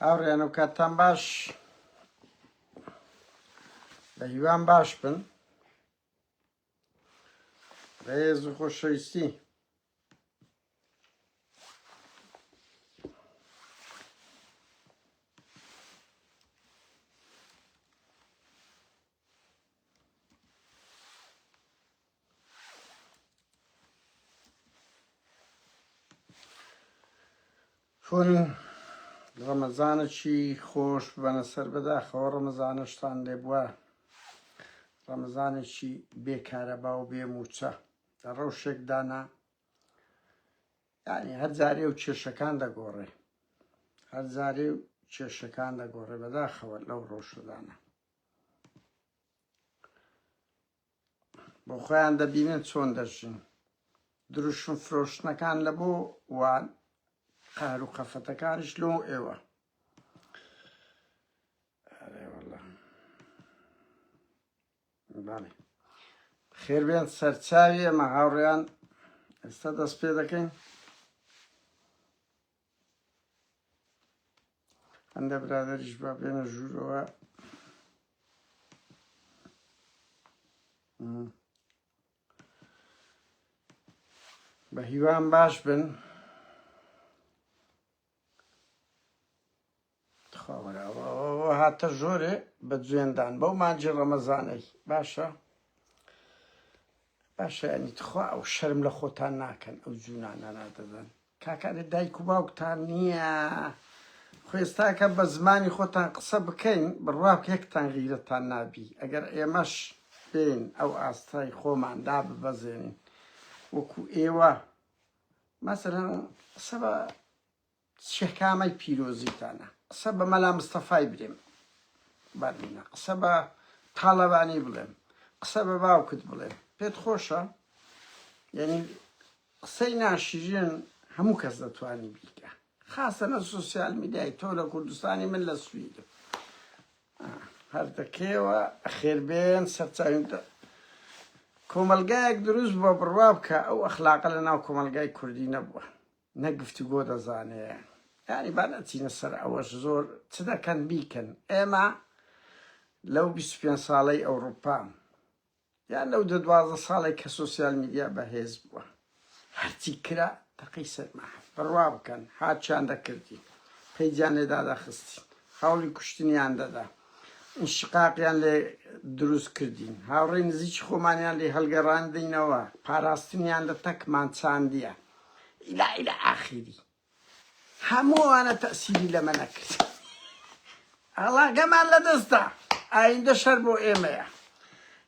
ئاوڕێنە و کاتتان باش بە هیوان باش بن ڕێز و خۆشەویستی. چۆن ڕەمەزانێکی خۆش ببەنە سەر بەداخەوە ڕەمەزانەشتان لێ بووە، ڕەمەزانێکی بێکارەبا و بێموچە لە ڕەوشێکدانا، یعنی هەر جارێ و کێشەکان دەگۆڕێ، هەر جارێ و کێشەکان دەگۆڕێ بەداخەوە لەو ڕۆژەدانە. بۆ خۆیان دەبینن چۆن دەژین، دروشم فرۆشتنەکان لە بۆ وان، قار و خەفەتەکانش لۆ ئێوە. بەڵێ خێر بێن سەرچاوی ئەمە هاوڕێیان ئێستا دەست پێ دەکەین. هەندە برادەریش با بێنە ژوورەوە. بە هیوان باش بن. هاتە ژۆرێ بە جوێندان بەو مانجی ڕەمەزانەی باشە باشە، ینی تخوا ئەو شەرم لە خۆتان ناکەن، ئەو جوونانە نادەدەن. کاکارێ دایک و باوکتان نییە، خۆێستاکە بە زمانی خۆتان قسە بکەین، بڕوا یەکتان غیرەتان نابی. ئەگەر ئێمەش بین ئەو ئاستای خۆمان داببەزێنین وەکو ئێوە، مەسەلەن قسە بە شێخکامەی پیرۆزیتانە، قسە بە مەلا مستەفای برێم بەرمینە، قسە بە تاڵەبانی بڵێم، قسە بە باوکت بڵێم، پێت خۆشە؟ یعنی قسەی ناشیرین هەموو کەس دەتوانی بیکە، خاستەنە سوسیال میدیای تۆ لە کوردستانی، من لە سویدم. هەردەکەیەوە خێربێن سەرچاویتە کۆمەلگایەک دروست بۆ بڕوا بکە، ئەو ئەخلاقە لە ناو کۆمەلگای کوردی نەبووە، نەگفتوگۆ دەزانێ. یعنی با نەچینە سەر ئەوەش زۆر چ دەکەن بیکەن. ئێمە لەو 25 ساڵەی ئەوروپا یان لەو 12 ساڵی کە سوسیال میدیا بەهێز بووە، هەرچی کرا تەقی سەرما بڕوا بکەن، هاچیان دەکردین، پەیجیان لێدا دەخستین، هەوڵی کوشتنیان دەدا، ئینشقاقیان لێ دروست کردین، هاوڕێی نزیکی خۆمانیان لێ هەڵگەڕاندینەوە، پاراستنیان لە تەکمان چاندیە ئیلا ئاخیری. هەمووانە تەسیری لەمە نەکرد. هەڵاگەمان لە دەستە، ئایندە شەر بۆ ئێمەیە،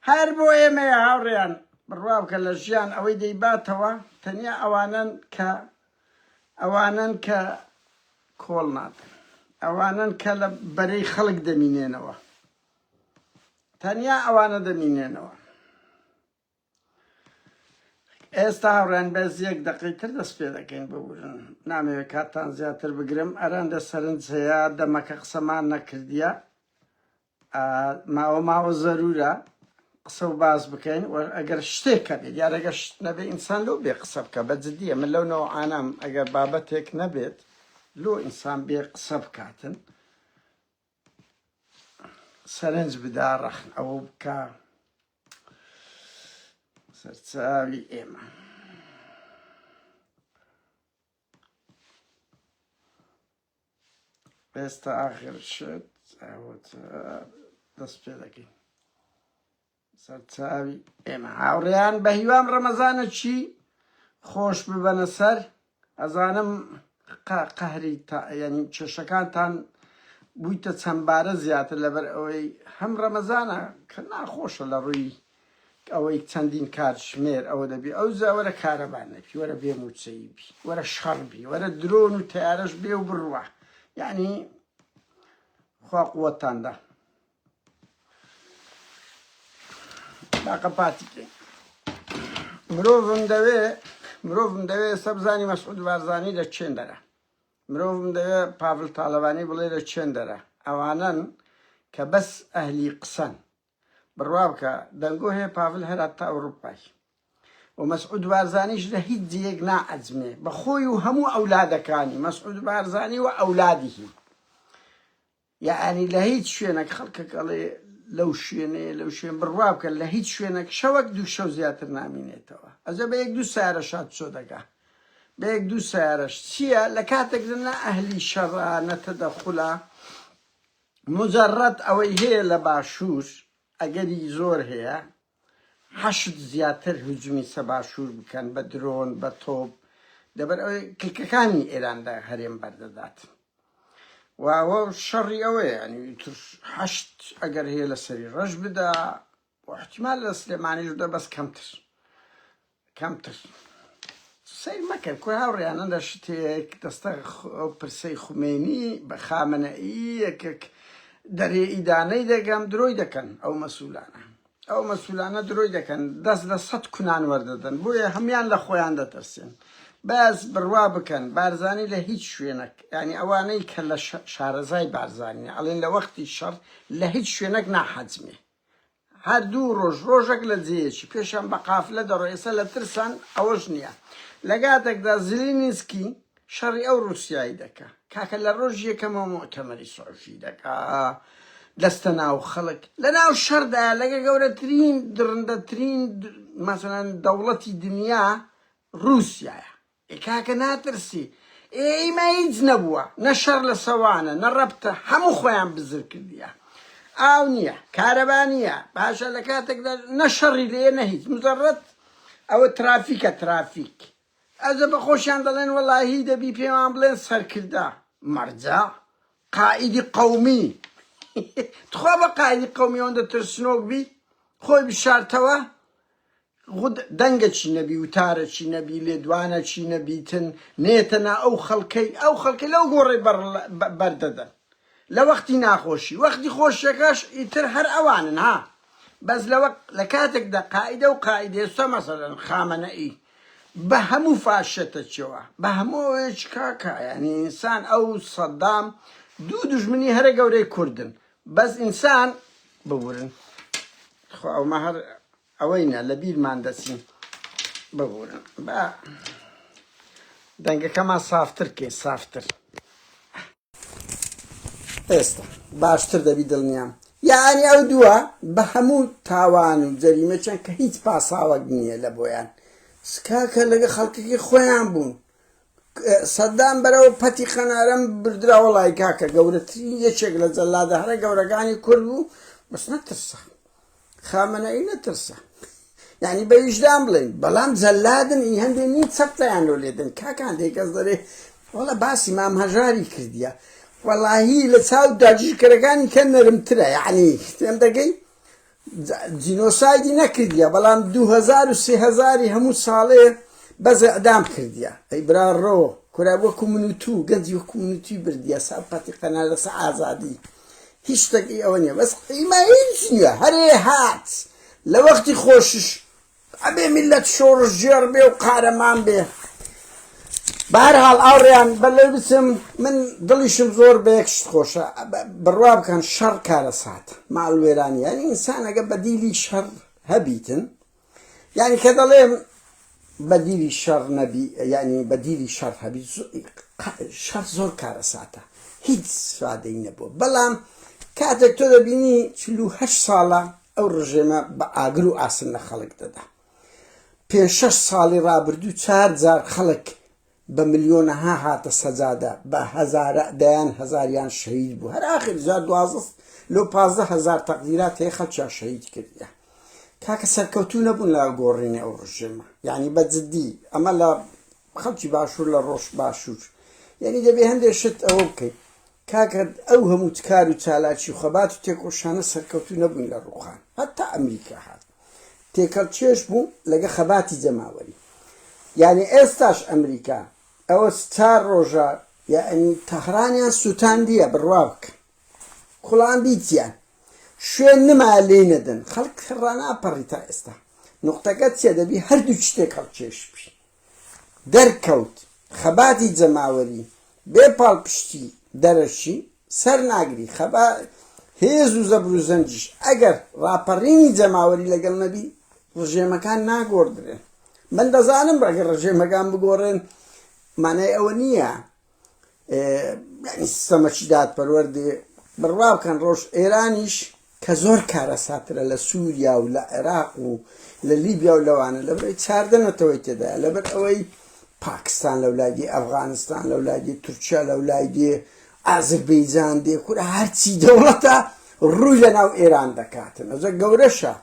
هەر بۆ ئێمەیە. هاوڕێیان بڕوا بکە لە ژیان ئەوەی دەیباتەوە، تەنیا ئەوانن کە کۆڵ نادەن، ئەوانن کە لە بەرەی خەڵک دەمینێنەوە، تەنیا ئەوانە دەمینێنەوە. ئێستا هاوڕێن بەس 1 دقیقەی دەست پێ دەکەین ببورن، نامەوێت کاتتان زیاتر بگرم. ئەرەندە سەرنج هەیە، دەمەکە قسەمان نەکردیە، ماوە زەرورە قسە و باز بکەین. ئەگەر شتێکە بێت یارەگە شت نەبێ ئینسان لۆ بێ قسە بکە، بە جددیە. من لەو نەوعانەم، ئەگەر بابەتێک نەبێت لۆ ئینسان بێ قسە بکاتن، سەرنج بدا، ڕەخن ئەوە بکە سەرچاوی ئێمە. ئێستا ئاخر شت دەست پێ دەکەین، سەرچاوی ئێمە. هاوڕێیان بە هیوام ڕەمەزانێکی خۆش ببەنە سەر. ئەزانم قەهری ینی کێشەکانتان بوویتە چەندبارە زیاتر لەبەر ئەوەی هەم ڕەمەزانە کە ناخۆشە لە ڕووی ئەوەی چەندین کاتژمێر ئەوە دەبی، ئەو وەرە کارەبان نەبی، وەرە بێموچەیی بی، وەرە شەڕبی، وەرە درۆن و تیارەش بێ و بڕوە. یعنی خوا قووەتاندا. باقەپاتی بکەین. مرۆڤم دەوێ ئێستا بزانی مەسعود بارزانی لە چێن دەرە، مرۆڤم دەوێ پاڤڵ تاڵەبانی بڵێ لە چێن دەرە. ئەوانن کە بەس ئەهلی قسەن. بڕوا بکە دەنگۆ هەیە پاڤڵ هەرات تا ئەوروپای، و مەسعود بارزانیش لە هیچ جێک نائەجمێ، بە خۆی و هەموو ئەولادەکانی مەسعود بارزانی و ئەولادیهی. یعنی لە هیچ شوێنێک خەڵکێک ئەڵێ لەو شوێنەیە لەو شوێن بڕوا بکە لە هیچ شوێنێک شەوەک دوو شەو زیاتر نامینێتەوە ئەزە بە یەک دوو سیارە شات چۆ دەگا بە یەک دوو سیارەش چییە لە کاتێک لەنا ئەهلی شەڕا نەتەدەخولە مجرد ئەوەی هەیە لە باشوور ئەگەری زۆر هەیە حەشت زیاتر هجومی سە باشوور بکەن بە درۆن بە تۆپ دەبەر ئەوەی کلکەکانی ئێراندا هەرێم بەردەدات واوە شەڕی ئەوەیە ینی حەشت ئەگەر هەیە لە سەری ڕەش بدا احتیمال لە سلێمانیش دە بەس کەمتر سیر مەکەن کو هاوڕێیانە لە شتێک دەستە پرسەی خومێنی بە خامنەئی یەکێک دەرێ ئیدانەی دەگەم درۆی دەکەن ئەو مەسوولانە درۆی دەکەن دەست لە سەد کونان وەردەدەن بۆیە هەمان لە خۆیان دەتەرسێن باز بڕوا بکەن بارزانی لە هیچ شوێنێک ینی ئەوانەی کە لە شارەزای بارزانانی ئەڵێن لە وەختی شەڕ لە هیچ شوێنێک ناحەجمێ هەردوو ڕۆژێک لە جێیەکی پێشان بە قافلە دەڕۆیسە لە ترسان ئەوەش نییە لەگاتێکدا زلینسکی شەڕی ئەو رووسایی دەکا کاکە لە ڕۆژ یەکەمەوە مؤتەمەری سۆفی دەکا دەستە ناو خەڵک لە ناو شەردایە لەگە گەورەترین درندەترین مەسەڵەن دەوڵەتی دنیا رووسیایە کاکە ناترسی ئێمە هیچ نەبووە نە شەڕ لە سەوانە نە ڕەبتە هەموو خۆیان بزر کردیە ئاو نییە کارەبا نییە باشە لە کاتێکدا نە شەڕی لێ نە هیچ مجەڕەد ئەوە ترافیکە ترافیک ئەزە بە خۆشیان دەڵێن وەڵاهی دەبی پێمان بڵێن سەرکردا مەرجە قائیدی قەومی تخوا بە قائیدی قەومی ئەوەندە ترسنۆک بی خۆی بشارتەوە دەنگە چی نەبی وتارە چی نەبی لێدوانە چی نەبیتن نێتەنا ئەو خەڵکەی لەو گۆڕێ بەردەدەن لە وەختی ناخۆشی وەختی خۆشیەکەش ئیتر هەر ئەوانن ها بەس لە کاتێکدا قائیدە و قائیدە ئێستا مەسەڵەن خامنەئی بە هەموو فاشێتە چێوە بە هەمووەیەک کاکە ینی ئینسان ئەو سەدام دوو دوژمنی هەرە گەورەی کوردن بەس ئینسان ببورن خۆ ئەومە هەر ئەوەینە لە بیرمان دەچین ببورن بە دەنگەکەمان سافتر کێ سافتر ئێستا باشتر دەبی دڵنیام یعنی ئەو دووە بە هەموو تاوان و جەریمە چەند کە هیچ پاساوەک نییە لە بۆیان سکاکە لەگە خەڵکێکی خۆیان بوون سەدام بەرەوە پەتی خەنارەم بردرا وەڵای کاکە گەورەترین یەکێک لە جەلادە هەرە گەورەکانی کورد بوو بەس نەترسە خامنەئی نەترسە یعنی بە ویژدان بڵێن بەڵام جەلادن ئی هەندێک نی چەپتەیان لۆ لێدن کاکان دێکەس دەرێ وەڵە باسی مام هەژاری کردیە وەڵاهی لە چاو داگیرکەرەکانی کە نەرمترە یعنی تێم دەگەی جینۆسایدی نەکردیە بەڵام 2000 و 3000 هەموو ساڵێ بەز ئەدام کردیە ئەی براڕۆ کورا وەکو من و تو گەنجی وەکو من و توی بردیە سا پەتی قەنار لەسە ئازادی هیچ شتێکی ئەوە نییە بەس ئیمە هیچ نییە هەرێ هات لە وەختی خۆشش ئەبێ میلەت شۆڕش جێڕ بێ و قارەمان بێ بەهەرحاڵ ئاوڕێیان بەلێ بچم من دڵیشم زۆر بە یەک شت خۆشە بڕوا بکەن شەڕ کارە سات ماڵوێرانی یعنی ئینسان ئەگە بەدیلی شەڕ هەبیتن یعنی کە دەڵێم بەدیلی شەڕ نەبی یعنی بەدیلی شەڕ هەبی شەڕ زۆر کارە ساتە هیچ سوادەی نەبووە بەڵام کاتێک تۆ دەبینی 48 ساڵە ئەو ڕژێمە بە ئاگر و ئاسن لە خەڵک دەدا 5-6 ساڵی ڕابردوو 4 خەڵک بە ملیۆنەها هاتە سەجادە بە دەیان هەزاریان شەهید بوو هەر ئاخر 12 لۆ 15,000 تەقدیرات هەیە خەڵکیان شەهید کردیە کاکە سەرکەوتوو نەبوون لە گۆڕینی ئەو ڕژێمە یعنی بەجددی ئەمە لە خەڵکی باشوور لە ڕۆژ باشوور یعنی دەبێ هەندێک شت ئەوە بکەیت کاکە ئەو هەموو کار و چالاکی و خەبات و تێکۆشانە سەرکەوتوو نەبوون لە ڕووخان هەتا ئەمریکا هات تێکەڵ چێش بوو لەگە خەباتی جەماوەری یعنی ئێستاش ئەمریکا ئەوە 4 ڕۆژە یعنی تەهرانیان سووتاندیە بڕوا بکە خوڵان بیتیان شوێن نما لێ نەدەن خەڵک ڕاناپەڕی تا ئێستا نوقتەکە چێ دەبی هەردوو شتێک هەڵکێش بی دەرکەوت خەباتی جەماوەری بێ پاڵپشتی دەرەشی سەر ناگری هێز و زەبر و زەنجیش ئەگەر ڕاپەڕینی جەماوەری لەگەڵ نەبی ڕژێمەکان ناگۆڕدرێن من دەزانم ئەگەر ڕژێمەکان بگۆڕێن مانای ئەوە نییە یعنی سیستەمەکی دادپەروەردێ بڕواو کەن ڕۆژ ئێرانیش کە زۆر کارەساترە لە سووریا و لە عێراق و لە لیبیا و لەوانە لەبەر چاردەنەتەوەی تێدایە لەبەر ئەوەی پاکستان لەولادی ئەفغانستان لەولادی تورکیا لەولادی ئازربەیجان دێ کورە هەرچی دەوڵەتە ڕووی لە ناو ئێران دەکاتن ئەوە گەورەشە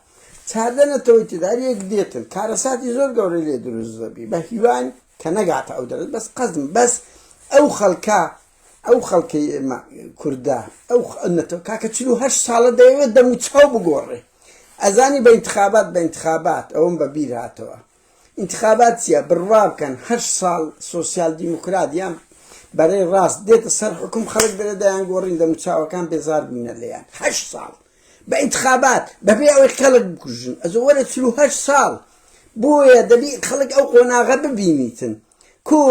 چاردەنەتەوەی تێداریەک دێتن کارەساتی زۆر گەورەی لێ دروست دەبی بە هیوان کە نەگاتە ئەو دەرێت بەس قەزم بەس ئەو خەڵکە ئەو خەڵکی ئێمە کووردا ئەو کاکە 48 ساڵە دەیەوێت دەمو چاو بگۆڕێ ئەزانی بە ئینتخابات ئەوم بە بیر هاتەوە ئینتخابات چییە بڕوا بکەن 8 ساڵ سۆسیال دیموکرات یان بەرەی ڕاست دێتە سەر حکوم خەڵک دەرێ دەیان گۆڕین دەمو چاوەکان بێزار بوونە لێیان 8 ساڵ بە ئینتخابات بەبێ ئەوەی خەڵک بکوژن ئەزە وەرە 48 ساڵ بۆیە دەبی خەڵک ئەو قۆناغە ببینیتن کۆ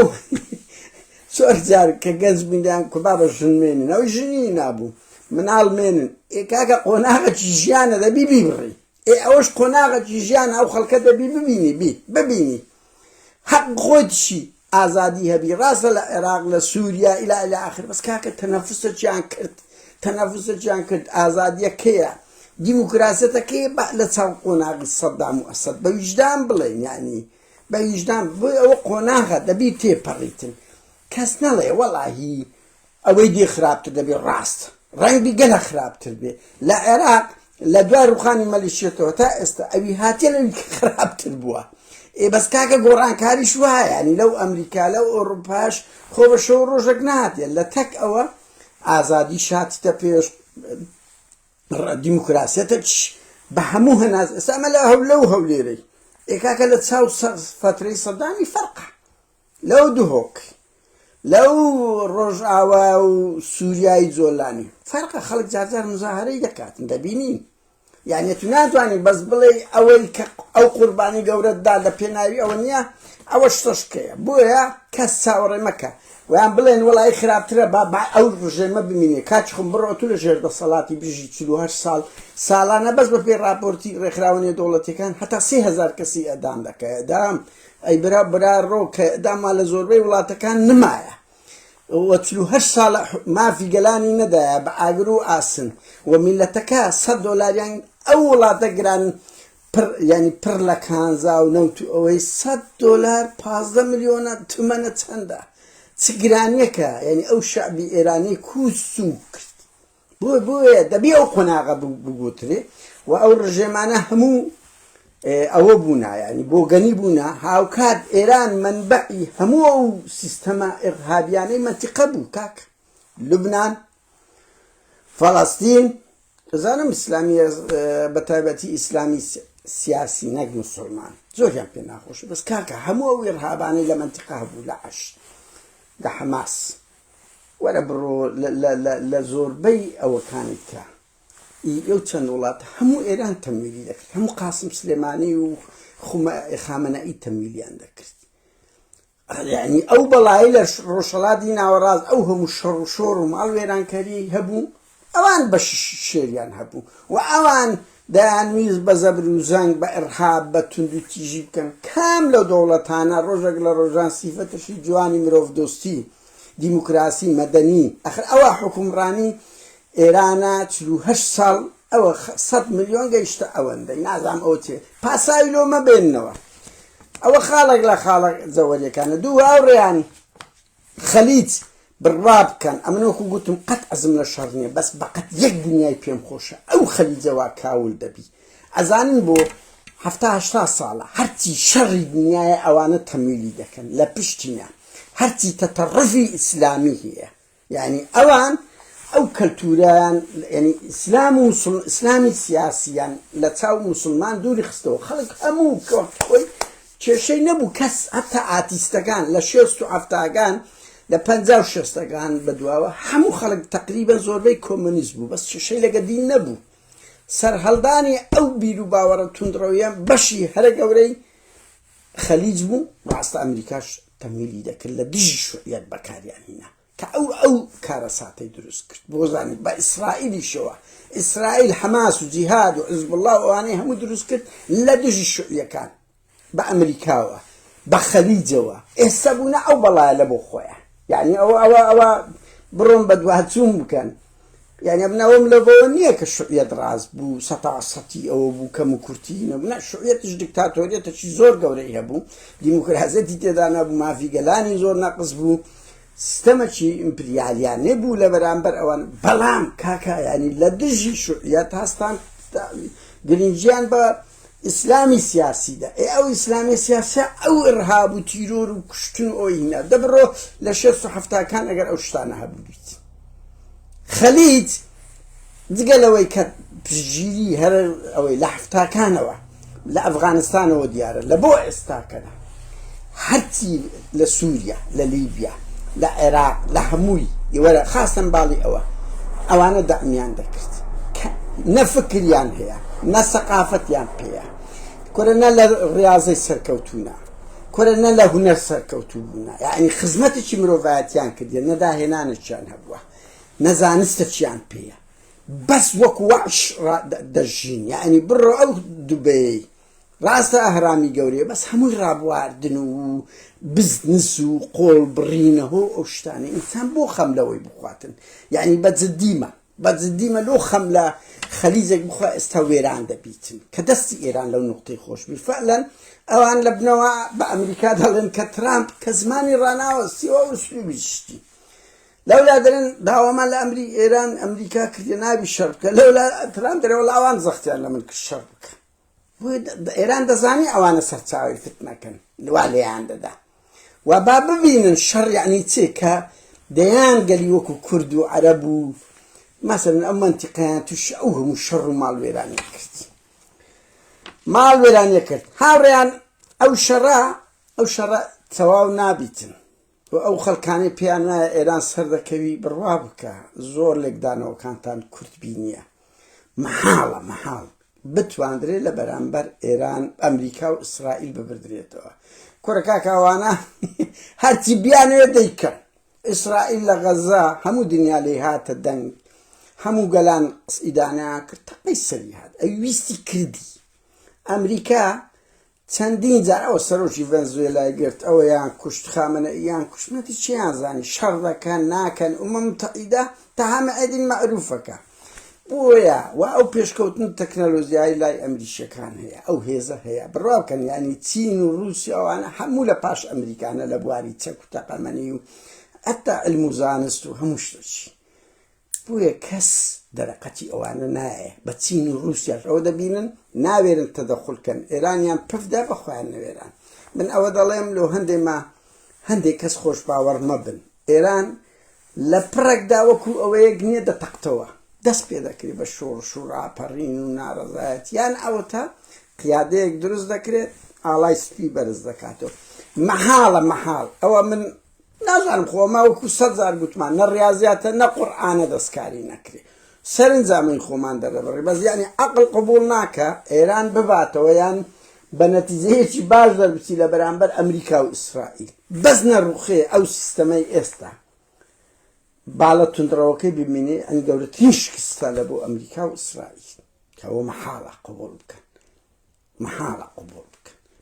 زۆر جار کە گەنج بینیان کو بابە ژنمێنن ئەوی ژنی نابوو مناڵمێنن کاکە قۆناغەکی ژیانە دەبی بیبڕی ئەوەش قۆناغەکی ژیانە ئەو خەڵکە دەبی ببینی ببینی حەق خۆتیشی ئازادی هەبی ڕاستە لە عێراق لە سووریا ئیلا ئاخر بەس کاکە تەنەفوسەکیان کرد ئازادیە کەیە دیموکراسیەتەکەی لە چاو قۆناغی سەدام و ئەسەد بە ویژدان بڵێن یعنی بە ویژدان بۆ ئەوە قۆناغە دەبی تێپەڕیتن کەس نەڵێ وەڵاهی ئەوەی دێ خراپتر دەبێ ڕاست ڕەنگی گەلە خراپتر بێ لە عێراق لە دوای ڕوخانی مەلیشێتەوە تا ئێستا ئەوی هاتیە لەوی خراپتر بووە بەس کاکە گۆڕانکاریش وایە ینی لەو ئەمریکا لەو ئەوروپاش خۆ بە شەو ڕۆژێک نهاتێ لە تەک ئەوە ئازادی شاتیتە پێش دیموکراسیەتە بە هەموو هەناز ئێستا ئەمە لەو هەولێرەی کاکە لە چاو فترەی سەدامی فەرقە لەو دوهۆک لەو ڕۆژئاوا و سووریایی جۆلانی فەرقە خەڵک جارجار مزاهرەی دەکاتن دەبینین یعنی تو ناتوانین بەس بڵێ ئەوەی کە ئەو قوربانی گەورەتدا لە پێناوی ئەوە نییە ئەوە شتشکەیە بۆیە کەس چاوەڕێ مەکە ویان بڵێن وڵی خراپترە با ئەو ڕژێمە ببینێ کاچ خم بڕۆ تو لە ژێر دەسەڵاتی بژی 48 ساڵ ساڵانە بەس بە پێی راپۆرتی ڕێکخراوەنیە دەوڵەتیەکان هەتا 30,000 کەسی ئەدام دەکەێ دام ئەی برا ڕۆ کە ئەداما لە زۆربەی وڵاتەکان نمایە 48 ساڵە مافی گەلانی نەدایە بە ئاگر و ئاسن و میلەتەکە $100 ئەو وڵاتە گران ینی پڕ لە کانزا و نەوت ئەوەی $100 15 میلیۆنە تومەنە چەندە چ گرانیەکە ینی ئەو شعبی ئێرانی کوسوو کرد بۆیە دەبی ئەو قۆناغە بگوترێ و ئەو ڕژێمانە هەموو ئەوە بوونا ینی بۆ گەنی بوونا هاوکات ئێران منبعی هەموو ئەو سیستەمە ئیرهابیانەی منتیقە بوو کاک لوبنان فەڵەستین دەزانم ئیسلامی بە تایبەتی ئیسلامی سیاسی نەک موسڵمان زۆریان پێ ناخۆشە بەس کاکە هەموو ئەو ئیرهابانەی لە منتیقە هەبوو لە عەش لە حەماس وەرە بڕۆ لە زۆربەی ئەوەکانی کە ئەو چەند وڵات هەموو ئێران تەمویلی دەکرد هەموو قاسم سلێمانی و خامنەئی تەمویلیان دەکرد یعنی ئەو بەڵایی لە ڕۆژهەڵاتی ناوەڕاست ئەو هەموو شەڕ و شۆڕ و ماڵ وێرانکاری هەبوو ئەوان بە شێریان هەبوو و ئەوان دەیانویست بە زەبر و زەنگ بە ئیرهاب بە توند و تیژی بکەن کام لەو دەوڵەتانە ڕۆژێک لە ڕۆژان سیفەتشی جوانی مرۆڤ دۆستی دیموکراسی مەدەنی ئەخر ئەوە حکومڕانی ئێرانە 48 ساڵ ئەوە 100 میلیۆن گەیشتە ئەوەندەی نازام ئەو چێ پاساوی لۆ مەبێننەوە ئەوە خاڵێک لە خاڵە زەوەریەکانە دوو هاوڕێیان خەلیج بڕوا بکەن ئەمنەوەکو گوتم قەت ئەزم لە شەڕ نییە بەس بەقەت یەک دنیای پێم خۆشە ئەو خەلیجەوە کاول دەبی ئەزانن بۆ 70 ساڵە هەرچی شەڕی دنیای ئەوانە تەمویلی دەکەن لە پشتیان هەرچی تەتەڕەفی ئیسلامی هەیە یعنی ئەوان ئەو کەلتورایان ینی ئیسلامی سیاسیان لە چاو موسڵمان دووری خستەوە خەڵک هەموو کۆی کێشەی نەبوو کەس هەتا ئاتیستەکان لە 60 لە 50 بەدواوە هەموو خەڵک تقریبا زۆربەی کۆمۆنیست بوو بەس کێشەی لەگە دین نەبوو سەرهەڵدانی ئەو بیر و باوەڕە توندڕەویان بەشی هەرە گەورەی خەلیج بوو ڕاستە ئەمریکاش تەمویلی دەکرد لە دژی شوعیەت بەکاریان هێنا کە ئەو کارە ساتەی دروست کرد بۆ زانیت بە ئیسرائیلیشەوە ئیسرائیل حەماس و جیهاد و حیزب الله و ئەوانەی هەموو دروست کرد لە دژی شوعیەکان بە ئەمریکاوە بە خەلیجەوە ئێستا بوونە ئەو بەڵایە لە بۆ خۆیان یعنی ئەوە بڕۆن بە دوهاتچوون بکەن يعني ابنهم لبونية كالشعية دراز بو سطاسطي أو بو كمكورتين بنا شعية ديكتاتورية تشي زور قوريها بو ديمقراطية تدانا بو ما في قلاني زور ناقص بو سيستما شي امبرياليان نبو لبرانبر اوان بلام كاكا يعني لدجي شعيات هستان قرنجيان با اسلامي سياسي دا او اسلامي سياسي او ارهاب و تيرور و كشتن او هنا دبرو لشيف صحفتا كان اگر اوشتانا هبو بيت خليج دقلوي كبجيري هر اوي لحفتا كانوا لأفغانستان وديارة لبو استاكنا حتى لسوريا لليبيا لعراق لهموي يورا خاصة بالي أنا دعميان ذكرت نفكريان هي نثقافتيان بيا كورنا للرياضة سركوتونا كورنا لهنر سركوتونا يعني خدمتك مروفاتيان كدي ندا هنا نشان هبوا نزانستشيان بيا بس وكواش دجين يعني برو أو دبي راستا أهرامي قوري بس همو رابواردن و بزنس و قول برينه هو أوشتاني إنسان بو خملوي بخواتن يعني بتزديمة لو خملة خليجك بخوا استويران دبيتن كدستي إيران لو نقطة خوش بي فعلا أوان لبنوا بأمريكا دالن كترامب كزماني راناو سيوا وسبي بيشتي لولا درن داوما لأمريكا إيران أمريكا كرينا بالشربكة لولا ترامب درن ولا أوان زختيان لملك الشربكة إيران دزاني أوان سرتاوي فتنة كان والي عند ده وبابا بين الشر يعني تيكا ديان قال يوكو كرد وعرب مثلا أما انتقان تشعوهم الشر مال ويراني كرت مال ويراني كرت هاوريان أو شراء تواو نابتن أو خلقاني بيانا إيران سرده كوي بروابكا زور لك دانو كانتان كرد بينيا محال بتواندري لبرانبر إيران أمريكا وإسرائيل ببردريتوا كوركا كوانا هرتي بيانو ديكا إسرائيل لغزة همو دنيا ليها تدنگ همو قلان إدانا كرتا قيسري هاد أيويستي كردي أمريكا چندین جار أو سروشي فنزويلا قرت أو يان كشت خامنة يان كشت ما تشيان زاني شر كان ناكن متحدة تهم عدين معروفك بويا وأو بيشكوتن تكنولوجيا لاي أمريكا كان هي أو هيزا هي بالرغم كان يعني تين وروسيا وأنا حمولة باش أمريكانا لبواري تسكو تقامنيو حتى المزانستو هموشتوشي بويا كس درقتي أوانا ناعي بتين روسيا أو دبينن ناويرن تدخل كان إيرانيان بفدا بخوان نويران من أود الله يملو هندي كس خوش باور مبن إيران لبرق دا وكو أويقنية دا تقتوا دس بيدا كري بشور شورا برين ونارزات يان أوتا قيادة يقدرز دكريت آلاي سبي برز دكاتو محال أو من نازم خو ما وكو صدزار قلتمان الرياضيات نا قرآن دسكاري نكري سرنزامين خومان در بري بس يعني عقل قبول ناكا إيران بباتا ويان بنتيجة باش در بسيلة برانبر أمريكا وإسرائيل بس نروخي أو سيستمي إستا بالا تندروكي بميني أن قولتينش كستالبو أمريكا وإسرائيل كهو محالة قبول بكن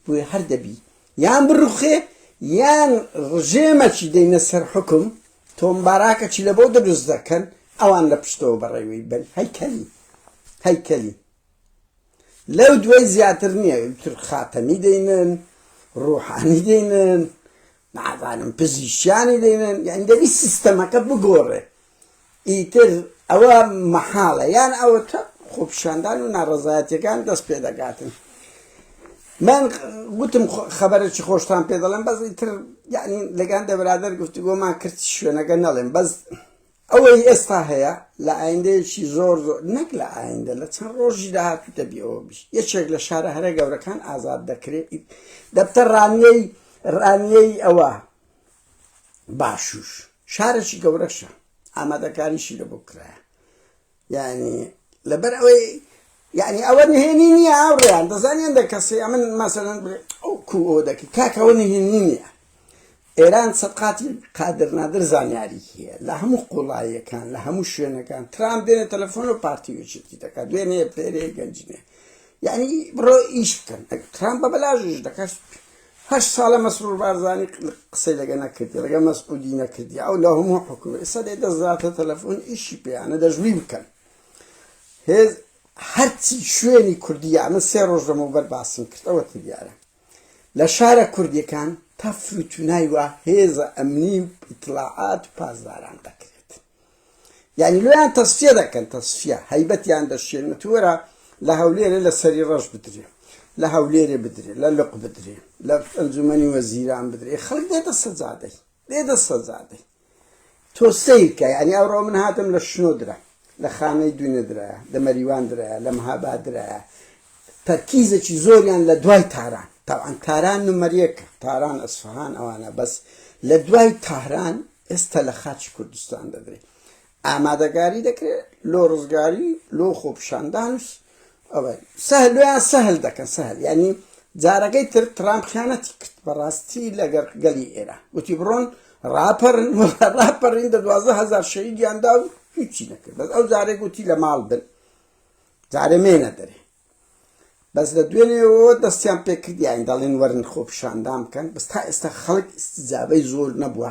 بوي هردبي يان بروخي يان رجيمة دين سر حكم توم باراكا چي لبو دروز دكن اوان لبشتو برايوي بل هيكلي لو دوي زياتر نيا يبتر خاتمي دينن روحاني دينن نعظانم بزيشاني دينن يعني دي سيستمك بقوره ايتر اوا محالة يعني او خوب شاندان و نارزاياتي كان دست پیدا قاتن من قلتم خبرتي خوشتان بيدلن بس يتر يعني لقانده برادر قفتگو ما كرتش شو نقنالن بس اوي استاهيا لعنده شي زور نك لعنده لچن روجي ده تو تبيو بش يشغل شهر هره گور كان آزاد دكري دفتر رانيي اوا باشوش شهر شي گورشا اماده كاري شي لبكره يعني لبروي يعني أول هنيني أوريان تزاني عندك كسي من مثلا أو كو دك كاكا ونهنيني إيران صدقاتي قادر نادر زانياري هي لهم قلاية كان لهم شو كان ترامب دين تلفون وبارتي وشتي تكا دويني بيري جنجني يعني برو إيش كان ترامب بلاجش دكاش هەشت ساڵە مەسرور بارزانی قسەی لەگە نەکردی لەگە مەسعودی نەکردی ئەو لە هەموو حکومە ئێستا دێ دەزاتە تەلەفۆن ئیشی پێیانە دەژوی بکەن هێز هەرچی شوێنی کوردیە من 3 ڕۆژ لەمەوبەر باسم کردەوە دیارە لە شارە کوردیەکان تا فروتونای وە هێزە ئەمنی و ئیتلاعات و پازداران دەکرێت یعنی لۆیان تەسفیە دەکەن تەسفیە هەیبەتیان دەشێنێت وەرە لە هەولێرە لە سەری ڕەش بدرێ لە هەولێرێ بدرێ لە لق بدرێ لە ئەنجومەنی وەزیران بدرێ خەڵک دێتە سەجادەی دێتە سەجادەی تۆ سیرکە یعنی ئەوڕۆ من هاتم لە شنۆدرە لە خانەی دوێنێدرایە لە مەریواندرایە لە مەهابادرایە تەرکیزێکی زۆریان لە دوای تاران تاوان تاران نمەرەکە تاران ئەسفەهان ئەوانە بەس لە دوای تاران ئێستا لە خاچی کوردستان دەدرێت ئامادەگاری دەکرێت لۆ ڕزگاری لۆ خۆپشاندان ئەوە سەهل لۆیان سەهل دەکەن سەهل یعنی جارەکەی تر ترامپ خیانەتی کرد بەڕاستی لەگەر گەلی ئێرە وتی بڕۆن ڕاپەڕین دە 12,000 شەهیدیاندا و هیچی نەکرد بەس ئەو جارێک گوتی لە ماڵ بن جارێ مێنە دەرێ بەس لە دوێنێەوە دەستیان پێکردی یان دەڵێن وەرن خۆپشاندان بکەن بەس تا ئێستا خەڵک ئیستیجابەی زۆر نەبووە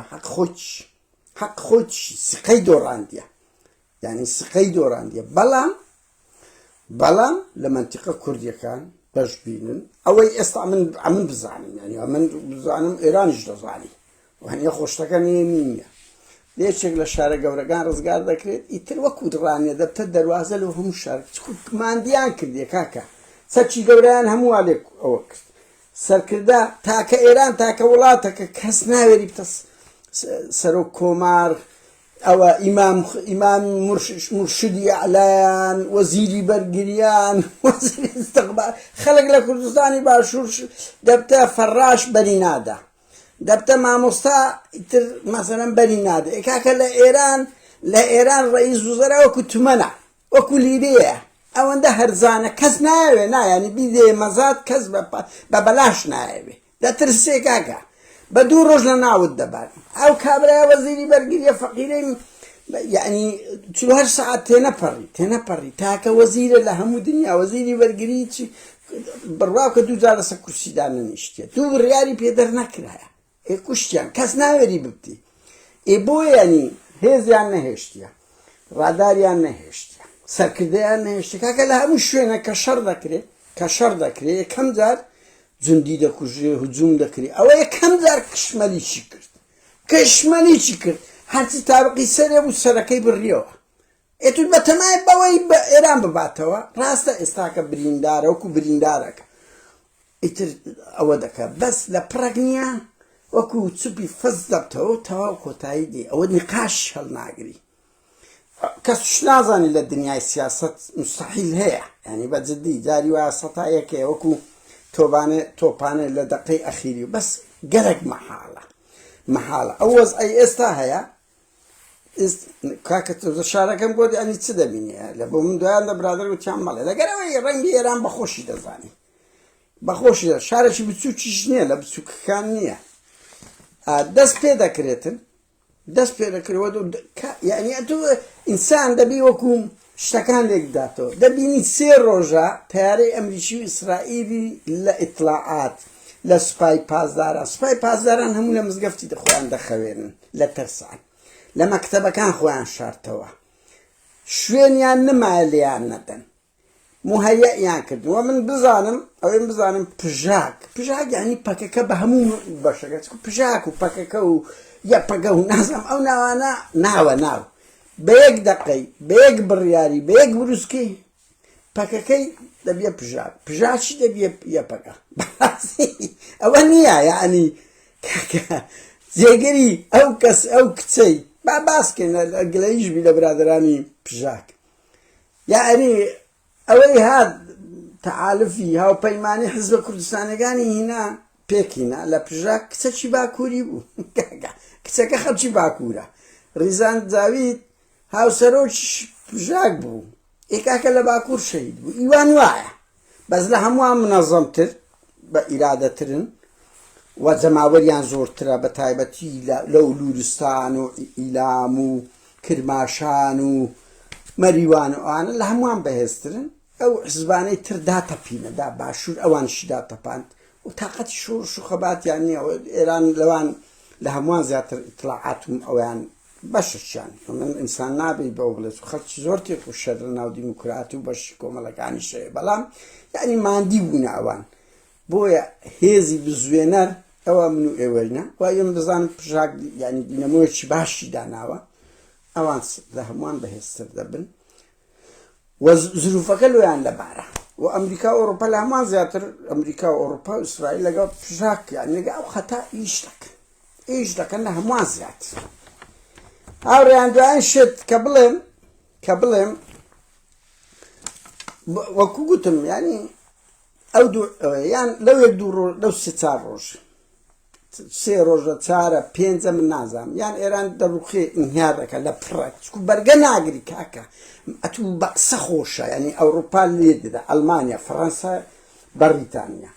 حەق خۆی سقەی دۆڕاندیە یعنی سقەی دۆڕاندیە بەڵام لە منتیقە کوردیەکان بەش بینن ئەوەی ئێستا من بزانم یعنی من بزانم ئێرانیش دەزانی وهەنیە خۆشتەکە نییە لێچێک لە شارە گەورەکان ڕزگار دەکرێت ئیتر وەکو دڕانیە دەبتە دەواازە لە هەموو شار ماندیان کردێ کاکە سەرچی گەورەیان هەموو لێک ئەوە کرد سەرکردا تاکە ئێران تاکە وڵاتەکە کەس ناوێری بتە سەرۆک کۆمار ئەوە ئیمام مرشدی ئەعلایان وەزیری بەرگریان وەزیری ئیستیقبال خەڵک لە کوردستانی باشوور دەبتە فەڕاش بەری نادا دەبتە مامۆستا ئیتر مەسەلەن بەری نادا کاکە لە ئێران ڕئیس وزەرا وەکو تومەنە وەکو لیبەیە ئەوەندە هەرزانە کەس نایەوێ نایانی بیدێ مەزاد کەس بە بەلاش نایەوێ دەترسێ کاکە بە 2 ڕۆژ لە ناوت دەبات ئەو کابرای وەزیری بەرگریە فەقیرەی یعنی 48 ساعت تێنەپەڕی تاکە وەزیرە لە هەموو دنیا وەزیری بەرگری بڕواو کە 2 جار لەسەر کورسیدا نەنیشتێ 2 بڕیاری پێدەر نەکرایە کوشتیان کەس ناوێری ببتی بۆ ینی هێزیان نەهێشتیە ڕاداریان نەهێشتیە سەرکردەیان نەهێشتە کاکە لە هەموو شوێنە کە شەڕ دەکرێت یەکەم جار جوندی دەکوژێ هجووم دەکرێت ئەوە یەکەم جار کشمەلیچی کرد هەرچی تابقی سەرێ بوو سەرەکەی بڕیەوە ئێتون بە تەمای بەوەی بە ئێران بباتەوە ڕاستە ئێستاکە بریندارە وەکو بریندارەکە ئیتر ئەوە دەکە بەس لە پڕەک نییە وەکو چوپی فەز دەبتەوە تەواو کۆتایی دێ ئەوە نقاش هەڵناگری کەسش نازانی لە دنیای سیاست مستحیل هەیە ینی بە جددی جاری وایە سەتایەکێ وەکو تۆپانێ لە دەقەی ئەخیری بەس گەرەک مەحاڵە ئەو وەزعی ئێستا هەیە کاکە شارەکەم گۆ ئەنی چ دەبینێ لە بۆ من دویان لە برادر وتیان مەڵێ لەگەرەوەی ڕەنگی ئێران بەخۆشی دەزانی بەخۆشی شارێکی بچووکیش نییە لە بچووکەکان نییە دەست پێ دەکرێتن دەست پێ دەکرێت یعنی ئەتو ئینسان دەبی وەکو شتەکان لێکداتەوە دەبینی 3 ڕۆژە تەیارەی ئەمریکی و ئیسرائیلی لە ئیطلاعات لە سوپای پازداران هەموو لە مزگەفتی خۆیان دەخەوێنن لە تەرسان لە مەکتەبەکان خۆیان شارتەوە شوێنیان نمایە لێیان نەدەن مهەیەیان کردووە من بزانم پژاک یعنی پەکەکە بە هەموو بەشەکە پژاک و پەکەکە و یەپەگە و نازم ئەو ناوانە ناو بە 1 دقەی بە 1 بڕیاری بە 1 بروسکی پەکەکەی دەبیە پژاکی دەبیە یەپەکە ئەوە نییە یعنی جێگەری ئەو کچەی با باسکەین گلەیش بی لە برادرانی پژاک یعنی ئەوەی هات تەعالفی هاوپەیمانی حزبە کوردستانەکانی هینا پێکینا لە پژاک کچەکی باکووری بوو کچەکە خەڵکی باکوورە ڕیزان جاوید هاوسەرۆکی پژاک بوو ئێکاکە لە باکوور شەهید بوو ئیوان وایە بەس لە هەمووان منەظەمتر بە ئیرادەترن و جەماوەریان زۆرترە بە تایبەتی لەو لورستان و ئیلام و کرماشان و مەریوان و ئانە لە هەمووان بەهێزترن ئەو حزبانەی تر داتەپینە دا باشوور ئەوانشی داتەپاند وطاقة شور شخبات يعني إيران لوان لها موان زيادة إطلاعاتهم أو يعني بشش يعني من إنسان نابي بأوغلس وخلش زورتي وشرنا وديمقراطي وبش كوملك يعني شيء بلام يعني ما عندي بنا أوان بويا هذي بزوينر أو منو إيوالنا ويوم بزان بشاك يعني ديناموش باشي داناوا أوان لها موان بهستر دبن وظروفك لو يعني لبارة وأمريكا وأوروبا لها ما زيادة أمريكا وأوروبا وإسرائيل لقوا بشاك يعني لقوا خطأ إيش لك أنها ما زيادة أوري عنده أنشد قبلهم وكوكتم يعني يعني لو يقدروا لو ستار روج سي روج تارا بينزا من نازم يعني إيران دروخي انهيارك لا برات شكو برجنا عقري كاكا أتو بقصة خوشة يعني أوروبا اللي ألمانيا فرنسا بريطانيا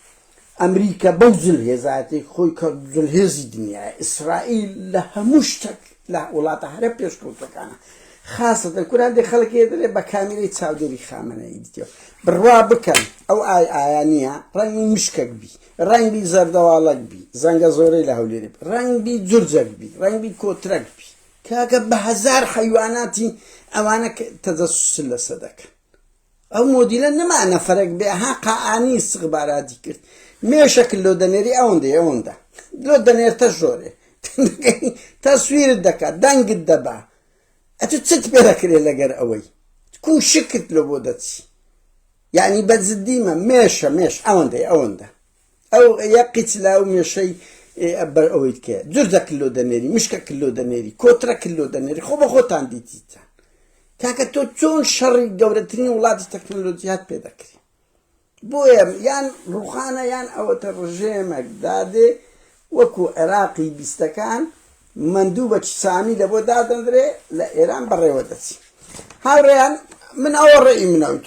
أمريكا بوزل هزاتي خوي كوزل هزي الدنيا إسرائيل لها مشتك لا ولا تهرب يشكوتك أنا خاصة كل هذه خلق يدري بكاميري تساودري خامنة يديو بروابكن أو آيانية رنگ مشكك بي رنگ زردوالك بي زنگ زوري له وليرب رنگ زرزك بي رنگ كوترك بي كاكا بهزار حيواناتي أوانك تجسس لصدق أو موديلا نما أنا فرق بها قاعني استخبارات كرت ما شكل لو دنيري أوندا لو دنير تجوري تصوير الدكا دنگ الدبا أتتست بيركري لقر أوي تكون شكت لبودتي يعني بتزديما ماشي أوندا أو يقيت لاو ماشي أبر أويت كا زرزا كيلو دنيري مشكا كيلو دنيري كوترا كيلو دنيري خوبا عندي تيتا كاكا تون شر جورتني ولاد التكنولوجيات بيدكري بويا يعني روخانا يعني أو ترجمة دادي وكو عراقي بيستكان مندوبة سامي لبو دادن دري لإيران بري ودتي هاوريان من أول رأي منه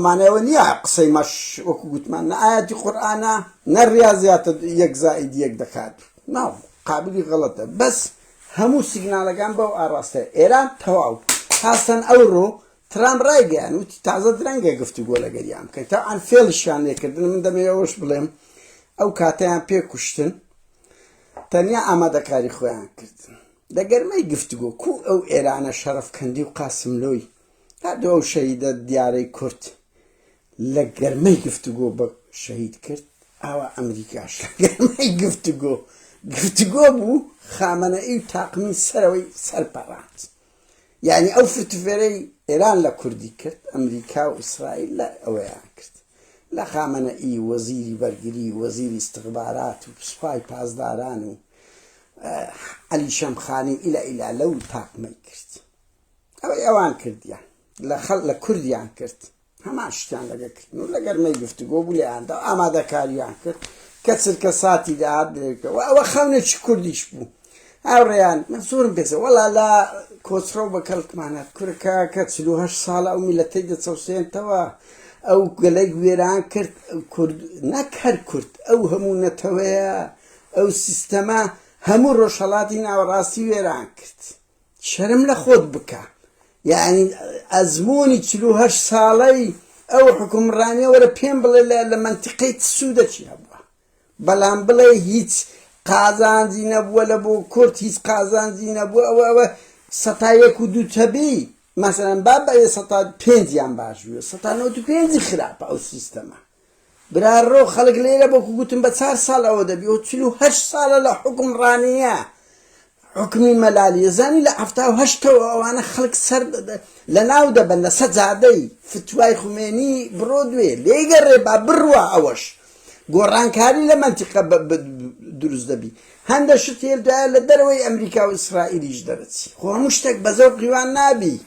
معناه ونيا قصي مش وكو قلت معنا آيات القرآن نرياضيات يك زائد يك دكات ما قابلي غلطة بس همو سيجنال جنبه وأراسته إيران تواو خاصة أورو ترام رايق يعني وتي تعزد رنجة قفتو قولا قريام كي طبعا فيلش يعني كردن من دم يوش بلهم أو كاتيان بيكوشتن تانيا أمادا كاري خوان كردن دقر ما يقفتو كو أو إيران شرف كندي وقاسم لوي هادو أو شهيدة دياري كرت لقر ما يقفتو بشهيد كرت أو أمريكاش لقر ما يقفتو بو خامنة إيو تاقمين سروي سربارات يعني أو فتفري إيران لا كردي كرت أمريكا وإسرائيل لا أويان كرت لا خامنة إي وزيري برقري وزيري استخبارات وبصفاي بازداران علي شمخاني إلى لو تاقمي كرت أو أوان كرت يعني لا كردي يعني كرت هما اشتان لقا كرت نو لقر ما يقفتقو بولي عنده أما دكاري يعني كرت كتسر كساتي دعاد وخونة كرديش بو أو ريان منصور بيسا والله لا كوسرو بكالك معنا كركا كتسلوهاش صالة أو ملتي تصوصين توا أو قلق ويران كرت كرد نكهر كرت أو همو نتويا أو سيستما همو روشالاتين أو راسي ويران كرت شرم لخود بكا يعني أزموني تسلوهاش صالي أو حكم رانيا ولا بين بلا لمنطقة السودة شيابا بلان بلا هيت قازان زينب ولا بو كرت هيت قازان زينب و ستايك ودو تبي مثلا بابا ستا بينزيان باشوي ستا نوتو بينزي خراب أو سيستما برار رو خلق ليلة بوكو قلتن بتسار صالة ودا بيو تسلوهاش صالة لحكم رانيا حكمي ملالي زاني لا أفتاو هشتو وأنا خلق سر لناودا بنا سجادي فتواي خميني برودوي ليقرب بروا أوش قران كاري لمنطقة دروز دبي هندا شتيل دا لدروي أمريكا وإسرائيل يجدرتي هو مشتك بزوق قوان نابي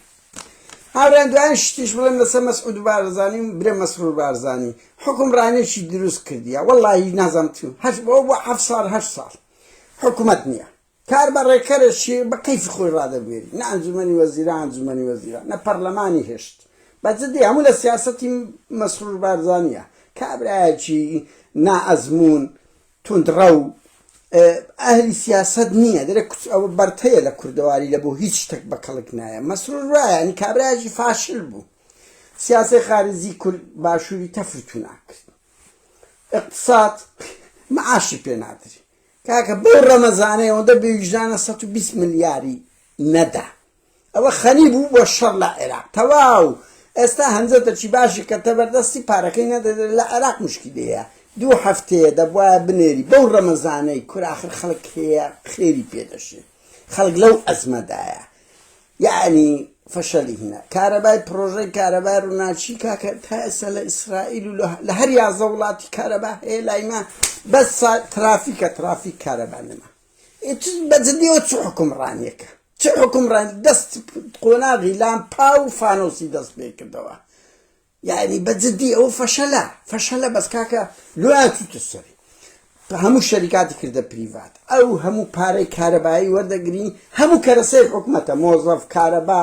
هاوران دوان شتيش بلن لسا مسعود بارزاني بري مسرور بارزاني حكم راني شي دروز كرديا والله نظمتو هو هش صار حكومتنيا كار برای کرشی با کیف خوی راده بیاری نه انجمنی وزیران نه پارلمانی هشت بعد همون سیاستی مسئول بارزانیه کابرای چی نه ازمون تندرو اهل سیاست نیه درک او برتای لکردواری لبو هیچ تک بکلک نه مسئول رای یعنی کابرای چی فاشل بو سیاست خارجی کل باشوری تفرتونه کرد اقتصاد معاشی پێ نادری کاکە بەو ڕەمەزانەی ئەوەندە بێویژدانە 120 ملیاری نەدا ئەوە خەنی بوو بۆ شەڕ لە عێراق تەواو ئێستا هەنجەتەکی باشی کە تەبەردەستی پارەکەی نەدەدێت لە عێراق مشکلەیە 2 هەفتەیە دەبوایە بنێری بەو ڕەمەزانەی کوراخر خەڵک هەیە خێری پێدەشێت خەڵک لەو ئەزمەدایە یعنی فەشەلی هینە کارەبای پرۆژەی کارەبای ڕووناچی کاکە تا ئێستا لە ئیسرائیل و لە هەر 11 وڵاتی کارەبا هەیە لایما بەس ترافیک کارەبا نەما بەجددیەوە چ حکومڕانیەکە چ حکومڕانی دەست قۆناغی لامپا و فانۆسی دەست پێ کردەوە یعنی بەجددی ئەوە فەشەلە بەس کاکە لۆیان چوتە سەری هەموو شەریکاتی کردە پریڤات ئەو هەموو پارەی کارەبایی وەردەگرین هەموو کەرەسەی حکومەتە مۆزەف کارەبا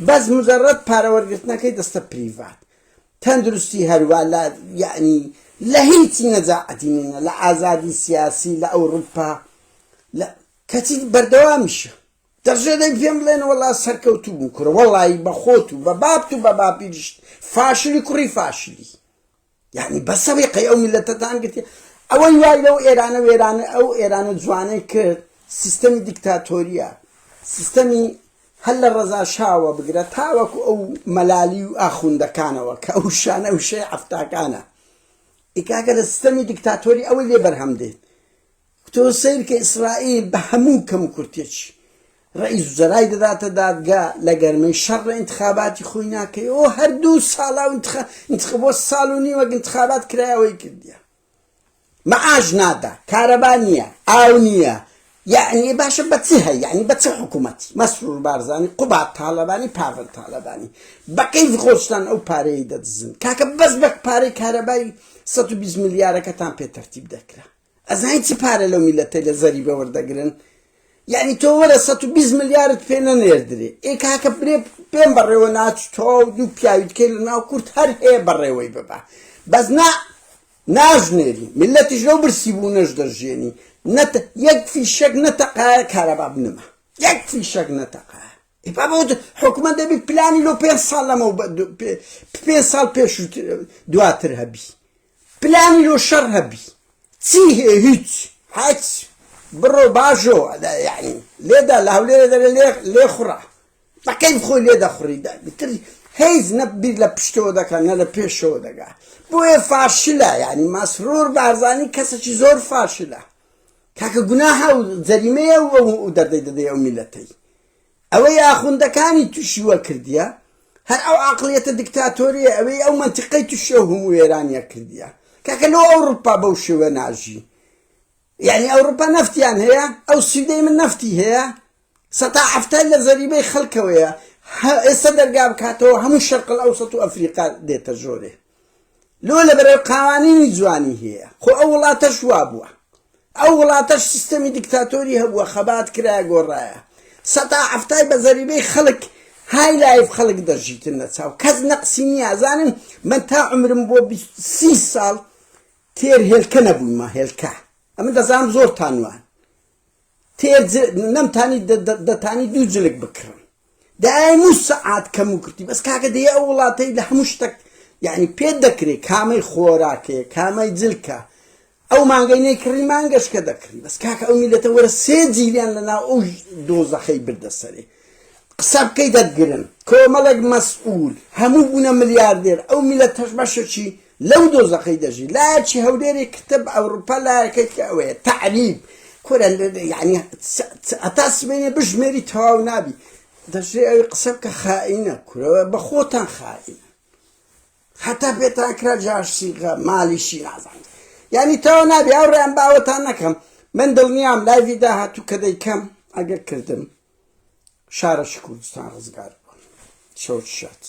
بەس مجەڕەد پارە وەرگرتنەکەی دەستە پریڤات تەندروستی هەروە لە یعنی لە هیچی نەجاعەتی نینە لە ئازادی سیاسی لە ئەوروپا کەچی بەردەوامیشە دەژێدەی پێم بڵێن وەڵا سەرکەوتوو بوو کوڕە وەڵی بە خۆت و بە بابت و بە باپیشت فاشلی کوڕی فاشلی یعنی بەسەوێقی ئەو میلەتەتان گرتی ئەوەی وای لەو ئێرانە وێرانە ئەو ئێرانە جوانەی کرد سیستەمی دیکتاتۆریە سیستەمی هەر لە ڕەزا شاوە بگرە تاوەکو ئەو مەلالی و ئاخوندەکانەوە کە ئەو شانە و شەی عەفتاکانە ئیکاکە لە سیستەمی دیکتاتۆری ئەوەی لێ بەرهەم دێت تۆ سەیر کە ئیسرائیل بە هەموو کەم کورتێکی ڕئیس وزەرای دەداتە دادگا لە گەرمەی شەڕ ئینتخاباتی خۆی ناکەی ئەو هەردوو ساڵا و بۆ ساڵ و نیوە ئینتخابات کرایەوەی کردیە معاش نادا کارەبا نییە ئاو نییە یعنی باشە بە چی هەیە یعنی بە چه حکوومەتی مەسرور بارزانی قوبات تاالبانی پاڤل تاالبانی بەقەیفی خۆشتان ئەو پارەی دەدزن کاکە بەس بە پارەی کارەبای 120 ملیارەکەتان پێ تەرتیب دەکرا ئەزانی چی پارە لەو میلەتەی لە زەری بە وەردەگرن یعنی تۆ وەرە 120 ملیارت پێ نەنێردرێ ئێ کاکە پێم بەڕێوە ناچ تۆ دوو پیاویتکەی لە ناو کورت هەر هەیە بەڕێوەی ببە بەس ناژنێری میلەتیش لەو برسی بوو نەش دەژێنی یەک فیشەک نەتەقایە کارەبا بنمە یەک فیشەک نەتەقایە ئێپا بۆ حکومەت دەبێت پلانی لۆ 5 ساڵ لەمە 5 ساڵ پێش دواتر هەبی پلانی لۆ شەڕ هەبی چی هەیە هیچ هەچ بڕۆ باشۆ یعنی لێدا لە هەولێرە دەرێ لێ خوڕە بەکەیف خۆی لێ دەخوڕی هیچ نەبیر لە پشتەوە دەکات نە لە پێشەوە دەگات بۆیە فاشلە یعنی مەسرور بارزانی کەسێکی زۆر فاشلە کاکە گوناها و جەریمەیە و دەردەی دەدەی ئەو میلەتەی ئەوەی ئاخوندەکانی تووشی وە کردیە هەر ئەو عەقڵیەتە دیکتاتۆریە ئەوەی ئەو مەنتیقەی تووشی ئەو هەموو وێرانیە کردیە کاکە لەو ئەوروپا بەو شێوە ناژی یعنی ئەوروپا نەفتیان هەیە ئەو سویدەی من نەفتی هەیە 170 لە زەریبەی خەڵکەوەیە ئێستا دەرگا بکاتەوە هەموو شەرقل ئەوسەط و ئەفریقا دێتە ژۆرێ لۆ لەبەرەوەی قاوانینی جوانی هەیە خۆ ئەو وڵاتەش وا بووە ئەو وڵاتەش سیستەمی دیکتاتۆری هەبووە خەبات کرایە گۆڕایە 170 بە زەریبەی خەڵک های لایف خەڵک دەژیتن نەچاو کەس نەقسی نییە ئەزانن من تا عمرم بۆ 30 ساڵ تێر هێلکە نەبوویمە هێلکە ئەمە دەزانم زۆر تانوان تێر نەمتانی دەتانی 2 جلک بکڕم دایموو سەعات کەم و کردی بەس کاکە دەیە ئەو وڵاتەی لە هەموو شتێک یعنی پێ دەکرێت کامەی خۆراکەیە کامەی جلکە ئەو مانگەی نەیکڕی مانگەشکە دەکڕی بەس کاکە ئەو میلەتە وەرە 3 جیلیان لەناو ئەو دۆزەخەی بردە سەرێ قسە بکەی دەتگرن کۆمەڵێک مەسئول هەموو بوونە ملیاردێر ئەو میلەتەش بەشەکی لەو دۆزەخەی دەژی لایەکی هەولێری کتب ئەوروپا لایەکەی کە ئەوەیە تعریب کورە یعنی ئەتا سبێنێ بژمێری تەواو نابی دەژێ ئەوی قسە بکە خائینە کورەوە بە خۆتان خائینە حتا پێتان کرا جاشسیغە مالیشی نازانێت یعنی تەواو نابی ئەو ڕێیان باوەتان نەکەم من دڵنیام لایڤی داهاتوو کە دەیکەم ئەگەر کردم شارەشی کوردستان ڕزگار بووە شەوت شات